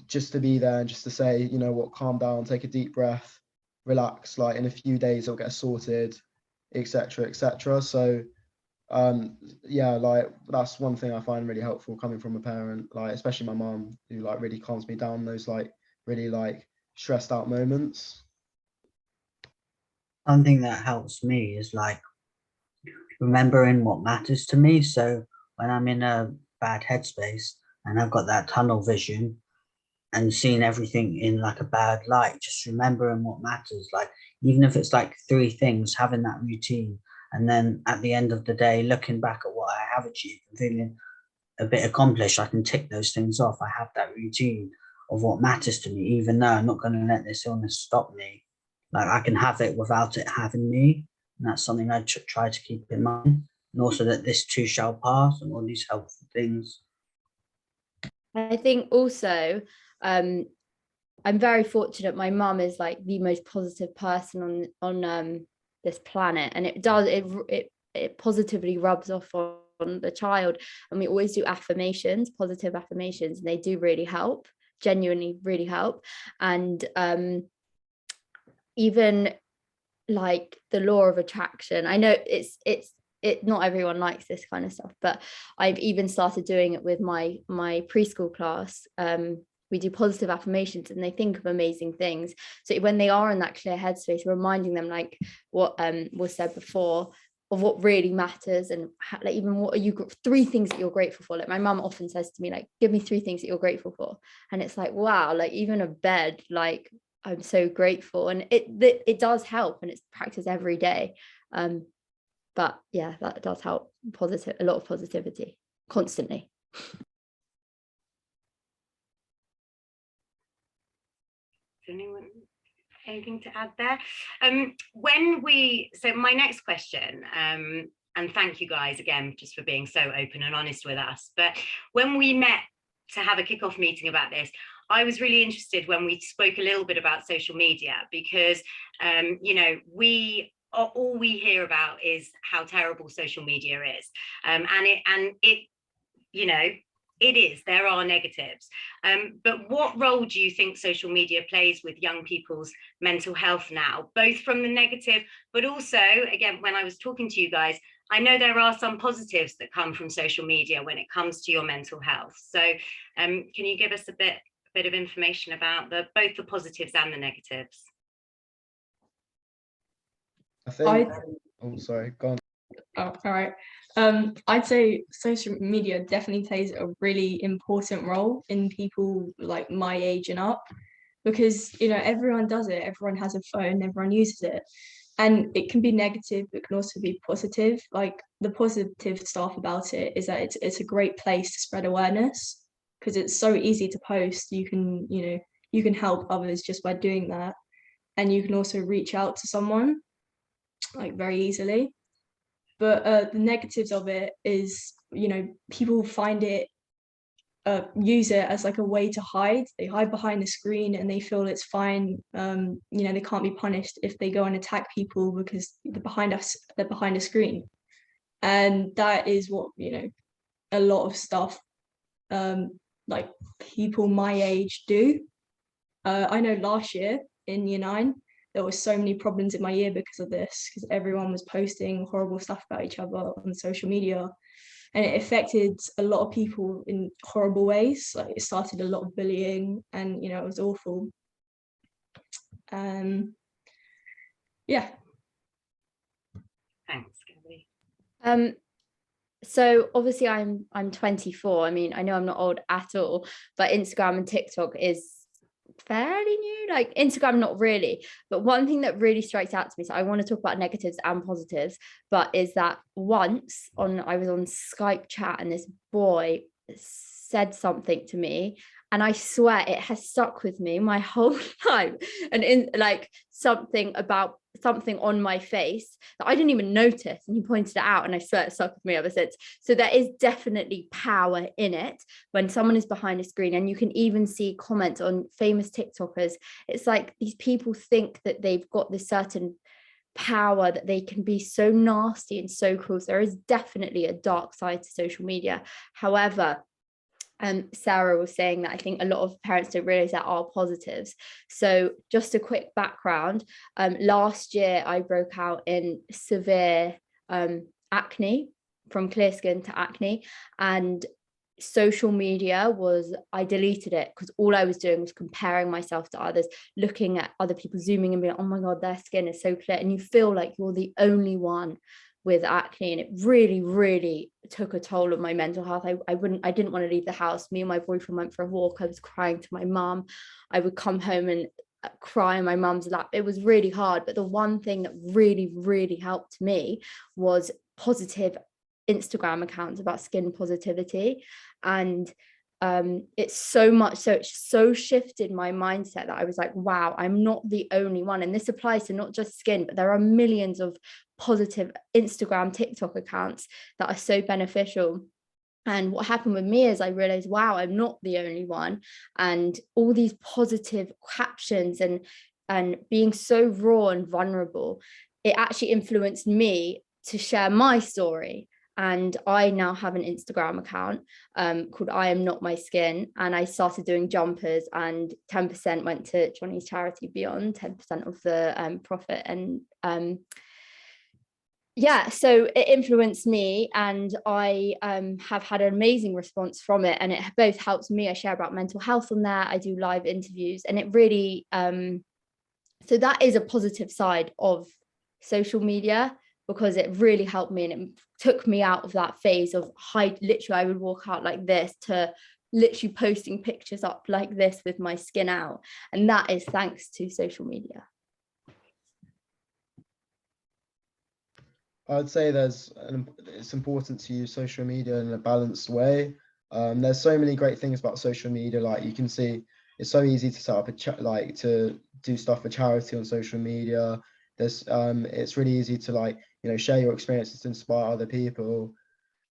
just to be there and just to say, you know what, calm down, take a deep breath, relax, like in a few days it'll get sorted, etc., etc. So yeah, like that's one thing I find really helpful coming from a parent, like especially my mom, who like really calms me down those like really like stressed out moments. Something that helps me is like remembering what matters to me. So when I'm in a bad headspace and I've got that tunnel vision and seeing everything in like a bad light, just remembering what matters, like even if it's like 3 things, having that routine, and then at the end of the day looking back at what I have achieved and feeling a bit accomplished, I can tick those things off. I have that routine of what matters to me, even though I'm not going to let this illness stop me. Like I can have it without it having me, and that's something I try to keep in mind. And also that this too shall pass, and all these helpful things. I think also I'm very fortunate. My mum is like the most positive person on this planet, and it positively rubs off on the child. And we always do affirmations, positive affirmations, and they do really help, genuinely really help. And even like the law of attraction, I know it's not everyone likes this kind of stuff, but I've even started doing it with my preschool class. We do positive affirmations and they think of amazing things. So when they are in that clear headspace, reminding them like what was said before, of what really matters, and like even what are you 3 things that you're grateful for. Like my mum often says to me, like, give me 3 things that you're grateful for. And it's like, wow, like even a bed, like I'm so grateful. And it does help, and it's practiced every day. But yeah, that does help. A lot of positivity constantly. Anyone anything to add there? So my next question, and thank you guys again just for being so open and honest with us. But when we met to have a kickoff meeting about this, I was really interested when we spoke a little bit about social media, because you know, all we hear about is how terrible social media is, and it you know, it is, there are negatives, but what role do you think social media plays with young people's mental health now, both from the negative, but also, again, when I was talking to you guys, I know there are some positives that come from social media when it comes to your mental health. So can you give us a bit of information about both the positives and the negatives? I think, oh, sorry, go on. Oh, all right. I'd say social media definitely plays a really important role in people like my age and up, because, you know, everyone does it. Everyone has a phone, everyone uses it. And it can be negative, but it can also be positive. Like, the positive stuff about it is that it's a great place to spread awareness, because it's so easy to post. You can, you know, you can help others just by doing that. And you can also reach out to someone like very easily. But the negatives of it is, you know, people find it, use it as like a way to hide. They hide behind the screen and they feel it's fine. You know, they can't be punished if they go and attack people because they're behind a screen. And that is what, you know, a lot of stuff like people my age do. I know last year in year 9, there were so many problems in my year because of this, because everyone was posting horrible stuff about each other on social media, and it affected a lot of people in horrible ways. Like, it started a lot of bullying, and, you know, it was awful. Yeah. Thanks, Gabby. So obviously I'm 24. I mean, I know I'm not old at all, but Instagram and TikTok is fairly new. Like, Instagram not really, but one thing that really strikes out to me, so I want to talk about negatives and positives, but is that once I was on Skype chat and this boy said something to me, and I swear it has stuck with me my whole life, and in like something on my face that I didn't even notice, and he pointed it out, and I swear it stuck with me ever since. So there is definitely power in it when someone is behind a screen, and you can even see comments on famous TikTokers. It's like these people think that they've got this certain power, that they can be so nasty and so cruel. So there is definitely a dark side to social media. However, Sarah was saying that I think a lot of parents don't realize there are positives. So just a quick background, last year I broke out in severe acne, from clear skin to acne, and social media I deleted it, because all I was doing was comparing myself to others, looking at other people, zooming and being like, oh my god, their skin is so clear, and you feel like you're the only one with acne, and it really, really took a toll on my mental health. I didn't want to leave the house. Me and my boyfriend went for a walk. I was crying to my mum. I would come home and cry on my mum's lap. It was really hard, but the one thing that really, really helped me was positive Instagram accounts about skin positivity. And it's so shifted my mindset that I was like, wow, I'm not the only one. And this applies to not just skin, but there are millions of positive Instagram, TikTok accounts that are so beneficial. And what happened with me is I realized, wow, I'm not the only one. And all these positive captions and being so raw and vulnerable, it actually influenced me to share my story. And I now have an Instagram account called I Am Not My Skin. And I started doing jumpers, and 10% went to Johnny's charity Beyond, 10% of the profit. And yeah, so it influenced me, and I have had an amazing response from it. And it both helps me. I share about mental health on there. I do live interviews, and it really, so that is a positive side of social media, because it really helped me, and it took me out of that phase of literally I would walk out like this to literally posting pictures up like this with my skin out. And that is thanks to social media. I'd say it's important to use social media in a balanced way. There's so many great things about social media. Like, you can see it's so easy to set up to do stuff for charity on social media. it's really easy to like, you know, share your experiences to inspire other people,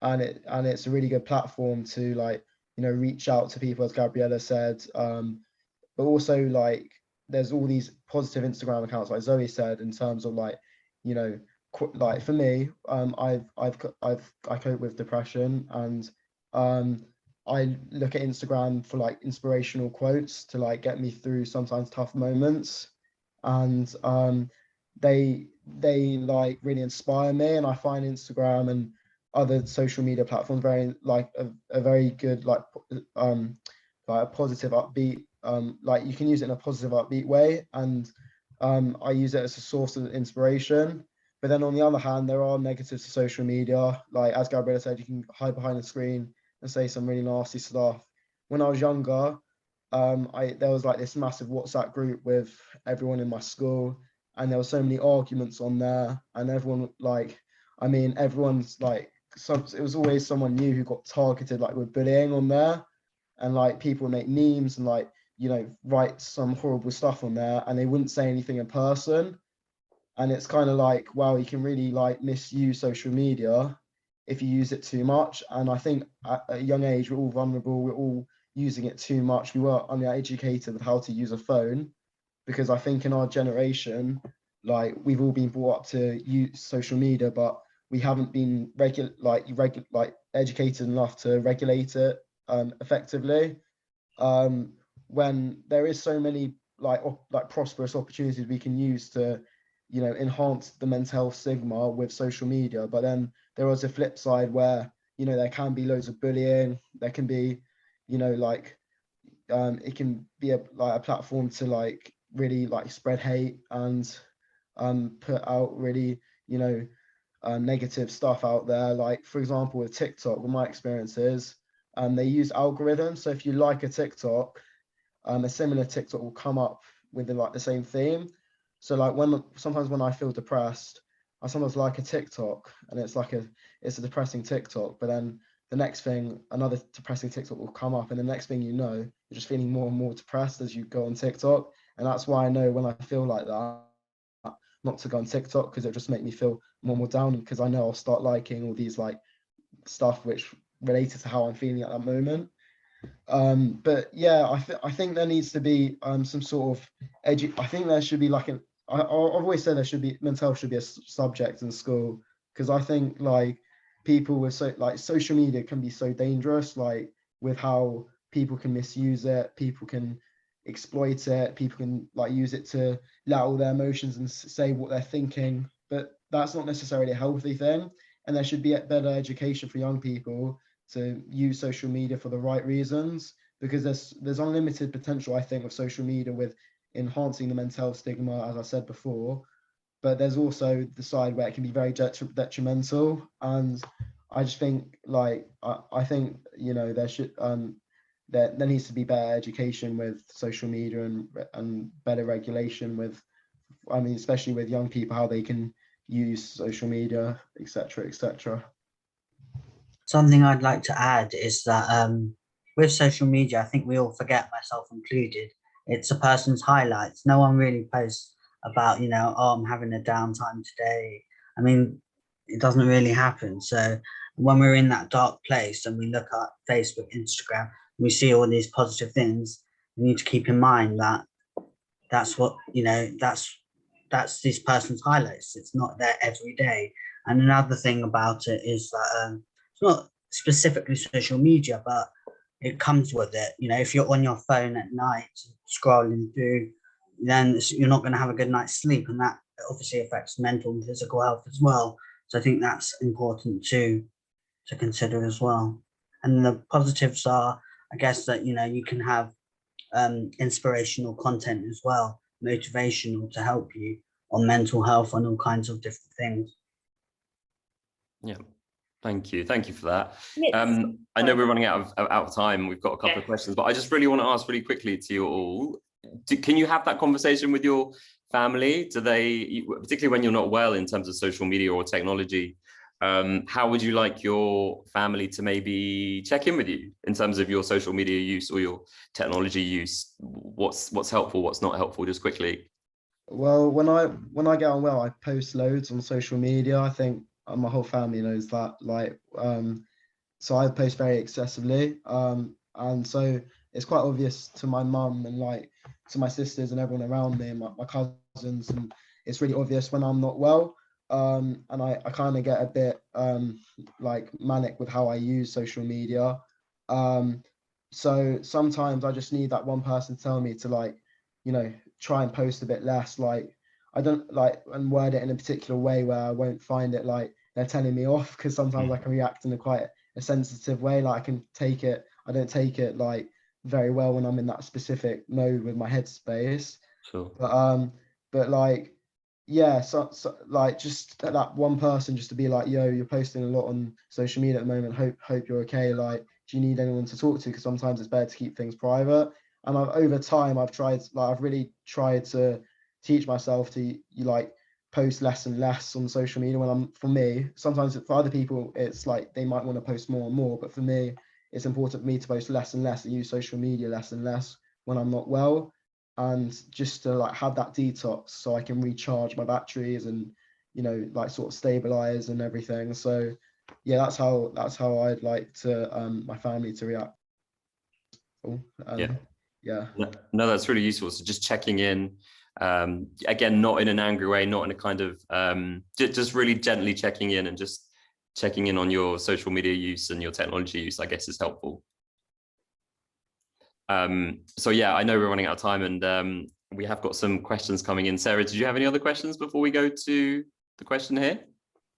and it's a really good platform to like, you know, reach out to people, as Gabriella said, but also like there's all these positive Instagram accounts, like Zoe said, in terms of like, you know, like for me, I cope with depression, and I look at Instagram for like inspirational quotes to like get me through sometimes tough moments, and they like really inspire me, and I find Instagram and other social media platforms very like a very good like a positive upbeat, like you can use it in a positive upbeat way, and I use it as a source of inspiration. But then on the other hand, there are negatives to social media, like as Gabriella said, you can hide behind the screen and say some really nasty stuff. When I was younger, there was like this massive WhatsApp group with everyone in my school, and there were so many arguments on there, and everyone like, I mean, everyone's like, it was always someone new who got targeted like with bullying on there, and like people make memes and like, you know, write some horrible stuff on there, and they wouldn't say anything in person. And it's kind of like, wow, you can really like misuse social media if you use it too much. And I think at a young age, we're all vulnerable, we're all using it too much. We weren't undereducated with how to use a phone, because I think in our generation, like we've all been brought up to use social media, but we haven't been educated enough to regulate it effectively. When there is so many like prosperous opportunities we can use to, you know, enhance the mental health stigma with social media, but then there is a flip side where, you know, there can be loads of bullying, there can be, you know, like it can be a platform to like really like spread hate and put out really, you know, negative stuff out there. Like for example, with TikTok, with my experiences, they use algorithms. So if you like a TikTok, a similar TikTok will come up with like the same theme. So like sometimes when I feel depressed, I sometimes like a TikTok, and it's a depressing TikTok, but then the next thing, another depressing TikTok will come up, and the next thing you know, you're just feeling more and more depressed as you go on TikTok. And that's why I know when I feel like that, not to go on TikTok, because it'll just make me feel more and more down, because I know I'll start liking all these like stuff which related to how I'm feeling at that moment. But yeah, I think there needs to be some sort of I think there should be like I've always said there should be, mental health should be a subject in school, because I think like people with social media can be so dangerous, like with how people can misuse it, people can exploit it, people can like use it to let out all their emotions and say what they're thinking, but that's not necessarily a healthy thing. And there should be a better education for young people to use social media for the right reasons, because there's unlimited potential, I think, of social media with enhancing the mental health stigma, as I said before, but there's also the side where it can be very detrimental. And I just think like I think, you know, there should there needs to be better education with social media, and better regulation with, I mean, especially with young people, how they can use social media, etc., etc. Something I'd like to add is that with social media, I think we all forget, myself included, it's a person's highlights. No one really posts about, you know, oh, I'm having a downtime today. I mean, it doesn't really happen. So when we're in that dark place and we look at Facebook, Instagram, we see all these positive things, we need to keep in mind that that's what, you know, that's this person's highlights. It's not there every day. And another thing about it is that it's not specifically social media, but it comes with it. You know, if you're on your phone at night scrolling through, then you're not going to have a good night's sleep, and that obviously affects mental and physical health as well. So I think that's important to consider as well. And the positives are, I guess, that, you know, you can have inspirational content as well, motivational, to help you on mental health and all kinds of different things. Yeah, thank you for that. Yes. I know we're running out of time. We've got a couple of questions, but I just really want to ask really quickly to you all, can you have that conversation with your family? Do they, particularly when you're not well in terms of social media or technology, how would you like your family to maybe check in with you in terms of your social media use or your technology use? What's helpful, what's not helpful, just quickly? Well, when I get on well, I post loads on social media. I think my whole family knows that. Like, so I post very excessively. And so it's quite obvious to my mum and like to my sisters and everyone around me, and my cousins, and it's really obvious when I'm not well. And I kind of get a bit like manic with how I use social media. So sometimes I just need that one person to tell me to like, try and post a bit less. Like I don't like and word it in a particular way where I won't find it like they're telling me off, because sometimes I can react in a sensitive way. Like I don't take it like very well when I'm in that specific mode with my headspace. Sure. But like, yeah, so like just that one person just to be like, yo, you're posting a lot on social media at the moment. Hope you're okay. Like, do you need anyone to talk to? Because sometimes it's better to keep things private. And over time, I've really tried to teach myself to you like post less and less on social media. For me, sometimes for other people, it's like they might want to post more and more, but for me, it's important for me to post less and less and use social media less and less when I'm not well, and just to like have that detox so I can recharge my batteries and like sort of stabilize and everything. So yeah, that's how I'd like to my family to react. Yeah. No, that's really useful. So just checking in, again, not in an angry way, not in a kind of just really gently checking in, and just checking in on your social media use and your technology use, I guess, is helpful. So yeah, I know we're running out of time, and we have got some questions coming in. Sarah, did you have any other questions before we go to the question here?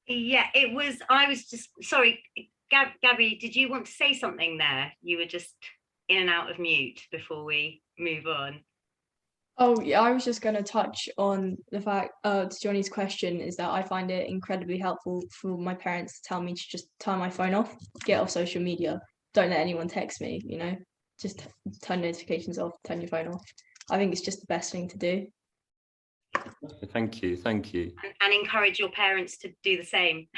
Yeah, I was just, sorry, Gabby, did you want to say something there? You were just in and out of mute before we move on. Oh yeah, I was just going to touch on the fact, to Johnny's question, is that I find it incredibly helpful for my parents to tell me to just turn my phone off, get off social media, don't let anyone text me, just turn notifications off, turn your phone off. I think it's just the best thing to do. Thank you. And encourage your parents to do the same.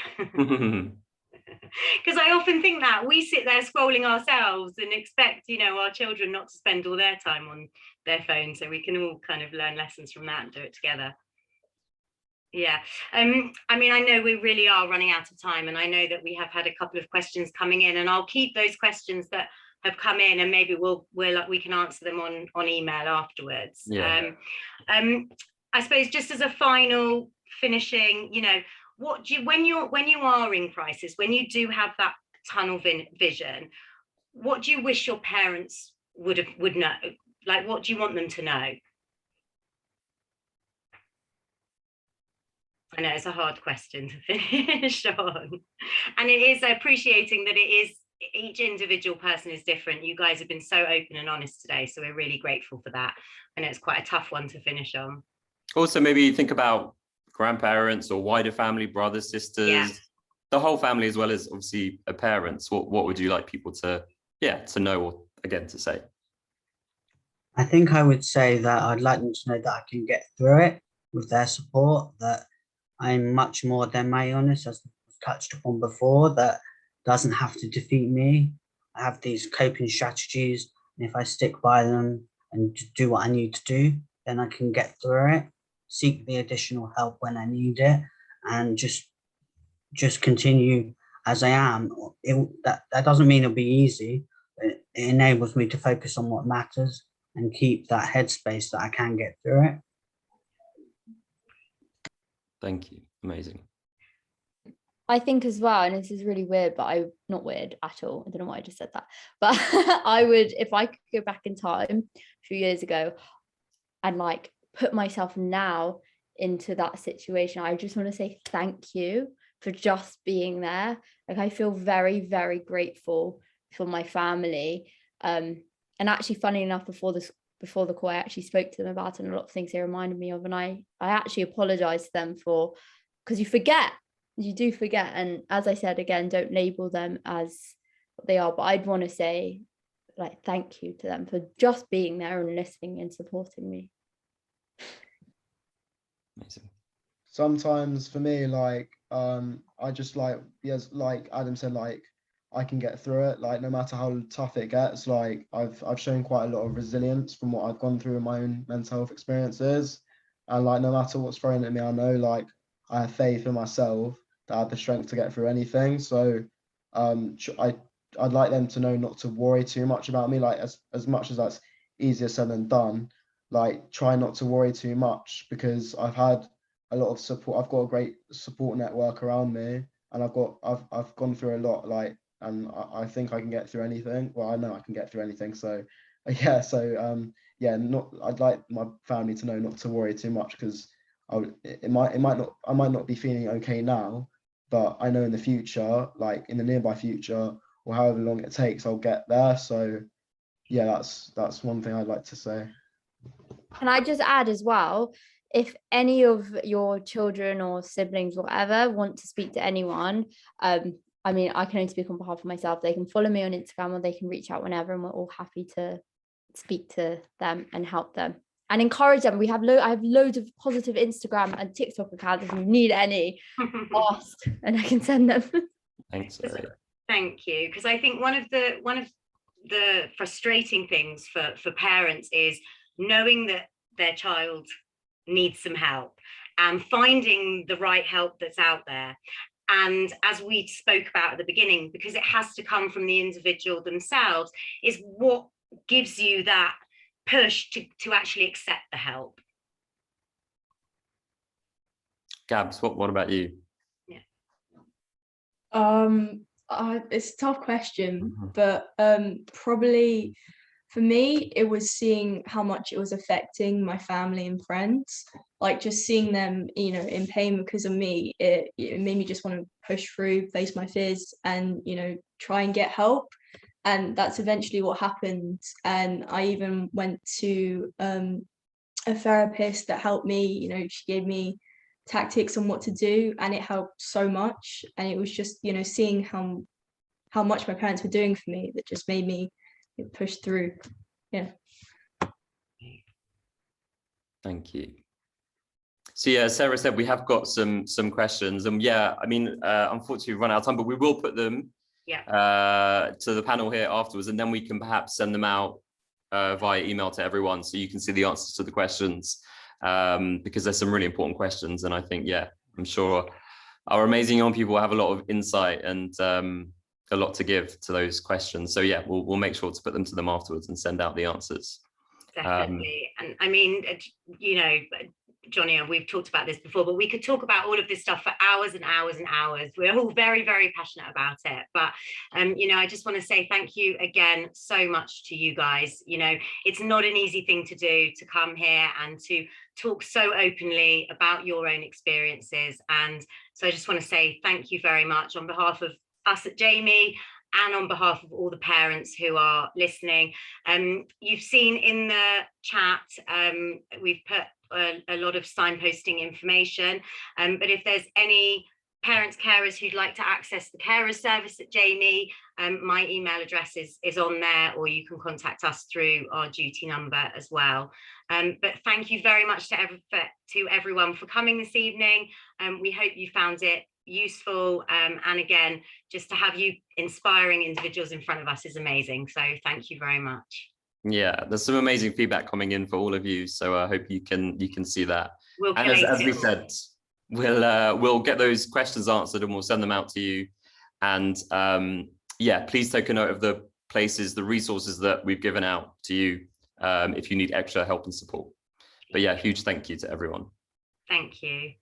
Because I often think that we sit there scrolling ourselves and expect, our children not to spend all their time on their phone, so we can all kind of learn lessons from that and do it together. Yeah, I mean, I know we really are running out of time, and I know that we have had a couple of questions coming in, and I'll keep those questions that have come in, and maybe we can answer them on email afterwards. Yeah. I suppose just as a final finishing, what do you, when you are in crisis, when you do have that tunnel vision, what do you wish your parents would know? Like, what do you want them to know? I know it's a hard question to finish on, and it is appreciating that each individual person is different. You guys have been so open and honest today, so we're really grateful for that. I know it's quite a tough one to finish on. Also, maybe think about grandparents or wider family, brothers, sisters, the whole family, as well as obviously parents. What would you like people to know, or again to say? I think I would say that I'd like them to know that I can get through it with their support, that I'm much more than my illness, as touched upon before, that doesn't have to defeat me. I have these coping strategies, and if I stick by them and do what I need to do, then I can get through it, seek the additional help when I need it, and just continue as I am. That doesn't mean it'll be easy, but it enables me to focus on what matters and keep that headspace that I can get through it. Thank you. Amazing. I think as well, and this is really weird, but not weird at all. I don't know why I just said that, but I would, if I could go back in time a few years ago and like put myself now into that situation, I just want to say thank you for just being there. Like, I feel very, very grateful for my family. And actually, funny enough, before the call, I actually spoke to them about it, and a lot of things they reminded me of, and I actually apologized to them because you do forget, and as I said again, don't label them as what they are, but I'd want to say like thank you to them for just being there and listening and supporting me. Amazing. Sometimes for me, like I just like Adam said, like I can get through it, like no matter how tough it gets. Like I've shown quite a lot of resilience from what I've gone through in my own mental health experiences, And like, no matter what's thrown at me, I know like I have faith in myself that I have the strength to get through anything. So I'd like them to know not to worry too much about me. Like as much as that's easier said than done, like try not to worry too much, because I've had a lot of support. I've got a great support network around me, and I've gone through a lot, like, and I think I can get through anything. Well, I know I can get through anything. So yeah, so yeah, I'd like my family to know not to worry too much, because I might not be feeling okay now, but I know in the future, like in the nearby future, or however long it takes, I'll get there. So yeah, that's one thing I'd like to say. Can I just add as well, if any of your children or siblings or whatever want to speak to anyone, I mean, I can only speak on behalf of myself. They can follow me on Instagram, or they can reach out whenever, and we're all happy to speak to them and help them and encourage them. I have loads of positive Instagram and TikTok accounts. If you need any, ask and I can send them. Thanks. Thank you, because I think one of the frustrating things for parents is knowing that their child needs some help and finding the right help that's out there. And as we spoke about at the beginning, because it has to come from the individual themselves, is what gives you that push to actually accept the help. Gabs, what about you? It's a tough question, but probably for me, it was seeing how much it was affecting my family and friends. Like just seeing them, you know, in pain because of me, it made me just want to push through, face my fears, and, you know, try and get help. And that's eventually what happened. And I even went to a therapist that helped me. You know, she gave me tactics on what to do, and it helped so much. And it was just, you know, seeing how much my parents were doing for me that just made me push through. Yeah. Thank you. So yeah, Sarah said we have got some questions, and yeah, I mean, unfortunately we've run out of time, but we will put them to the panel here afterwards, and then we can perhaps send them out via email to everyone, so you can see the answers to the questions, because there's some really important questions, and I think, yeah, I'm sure our amazing young people have a lot of insight and a lot to give to those questions. So yeah, we'll make sure to put them to them afterwards and send out the answers. Definitely. And I mean, you know, Johnny, and we've talked about this before, but we could talk about all of this stuff for hours and hours and hours. We're all very, very passionate about it. But, you know, I just want to say thank you again so much to you guys. You know, it's not an easy thing to do, to come here and to talk so openly about your own experiences. And so I just want to say thank you very much on behalf of us at Jami and on behalf of all the parents who are listening. You've seen in the chat, we've put a lot of signposting information, but if there's any parents, carers who'd like to access the carers service at Jami, my email address is on there, or you can contact us through our duty number as well. But thank you very much to everyone for coming this evening. We hope you found it useful, and again, just to have you inspiring individuals in front of us is amazing. So thank you very much. Yeah, there's some amazing feedback coming in for all of you, so I hope you can see that. And as we said, we'll get those questions answered and we'll send them out to you. And yeah, please take a note of the places, the resources that we've given out to you if you need extra help and support. But yeah, huge thank you to everyone. Thank you.